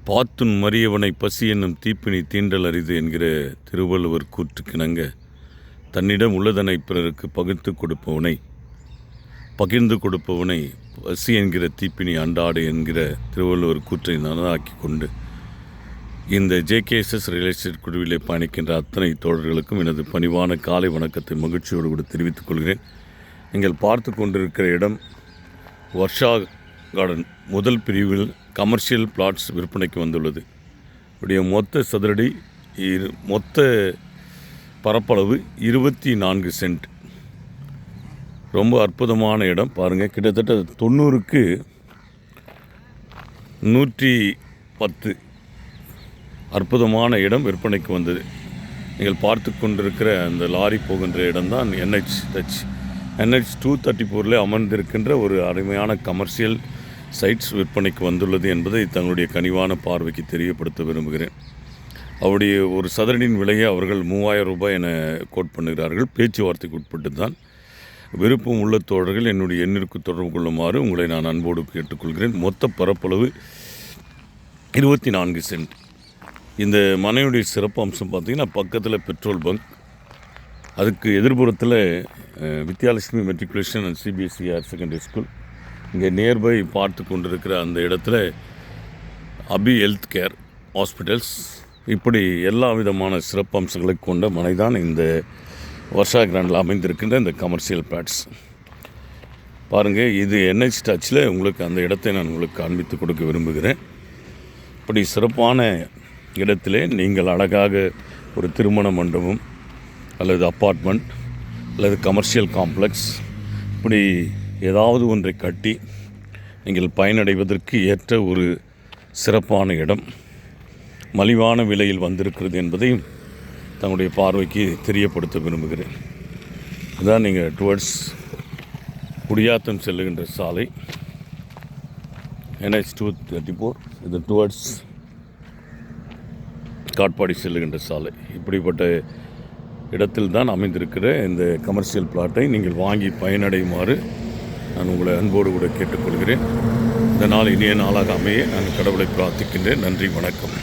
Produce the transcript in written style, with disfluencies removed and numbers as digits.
பாத்துன் மறியவனை பசி என்னும் தீப்பினி தீண்டல் அரிது என்கிற திருவள்ளுவர் கூற்றுக்கிணங்க தன்னிடம் உள்ளதனை பிறருக்கு பகிர்ந்து கொடுப்பவனை பசி என்கிற தீப்பினி அண்டாடு என்கிற திருவள்ளுவர் கூற்றை நனதாக்கி கொண்டு இந்த ஜேகேஎஸ்எஸ் ரியல் எஸ்டேட் குழுவிலே பயணிக்கின்ற அத்தனை தோழர்களுக்கும் எனது பணிவான காலை வணக்கத்தை மகிழ்ச்சியோடு கூட தெரிவித்துக் கொள்கிறேன். நீங்கள் பார்த்து கொண்டிருக்கிற இடம் வர்ஷா கார்டன் முதல் பிரிவில் கமர்ஷியல் பிளாட்ஸ் விற்பனைக்கு வந்துள்ளது. உடைய மொத்த சதுரடி மொத்த பரப்பளவு 24 சென்ட். ரொம்ப அற்புதமான இடம் பாருங்கள். கிட்டத்தட்ட 90க்கு 110 அற்புதமான இடம் விற்பனைக்கு வந்தது. நீங்கள் பார்த்து கொண்டிருக்கிற அந்த லாரி போகின்ற இடம்தான் NH 234 அமர்ந்திருக்கின்ற ஒரு அருமையான கமர்ஷியல் சைட்ஸ் விற்பனைக்கு வந்துள்ளது என்பதை தங்களுடைய கனிவான பார்வைக்கு தெரியப்படுத்த விரும்புகிறேன். அவருடைய ஒரு சதுரடியின் விலையை அவர்கள் 3000 ரூபாய் என கோட் பண்ணுகிறார்கள். பேச்சுவார்த்தைக்கு உட்பட்டு தான். விருப்பம் உள்ள தோழர்கள் என்னுடைய எண்ணிற்கு தொடர்பு கொள்ளுமாறு உங்களை நான் அன்போடு கேட்டுக்கொள்கிறேன். மொத்த பரப்பளவு 24 சென்ட். இந்த மனையுடைய சிறப்பு அம்சம் பார்த்திங்கன்னா பக்கத்தில் பெட்ரோல் பங்க், அதுக்கு எதிர்புறத்தில் Vidyalakshmi matriculation and CBSE higher secondary school, இங்கே நியர்பை பார்த்து கொண்டிருக்கிற அந்த இடத்துல அபி ஹெல்த் கேர் ஹாஸ்பிட்டல்ஸ், இப்படி எல்லா விதமான சிறப்பு அம்சங்களை கொண்ட மனை தான் இந்த வர்ஷா கிராண்டில் அமைந்திருக்கின்ற இந்த கமர்ஷியல் பிளாட்ஸ். பாருங்கள், இது NH டச்சில் உங்களுக்கு அந்த இடத்தை நான் உங்களுக்கு காண்பித்து கொடுக்க விரும்புகிறேன். இப்படி சிறப்பான இடத்திலே நீங்கள் அழகாக ஒரு திருமண மண்டபம் அல்லது அப்பார்ட்மெண்ட் அல்லது கமர்ஷியல் காம்ப்ளெக்ஸ், இப்படி ஏதாவது ஒன்றை கட்டி நீங்கள் பயனடைவதற்கு ஏற்ற ஒரு சிறப்பான இடம் மலிவான விலையில் வந்திருக்கிறது என்பதையும் தங்களுடைய பார்வைக்கு தெரியப்படுத்த விரும்புகிறேன். இதுதான் நீங்கள் டுவர்ட்ஸ் குடியாத்தம் செல்லுகின்ற சாலை NH 234, இது டுவர்ட்ஸ் காட்பாடி செல்லுகின்ற சாலை. இப்படிப்பட்ட இடத்தில் தான் அமைந்திருக்கிற இந்த கமர்ஷியல் பிளாட்டை நீங்கள் வாங்கி பயனடையுமாறு நான் உங்களை அன்போடு கூட கேட்டுக்கொள்கிறேன். இந்த நாள் இனிய நாளாக அமைய நான் கடவுளை பிரார்த்திக்கின்றேன். நன்றி, வணக்கம்.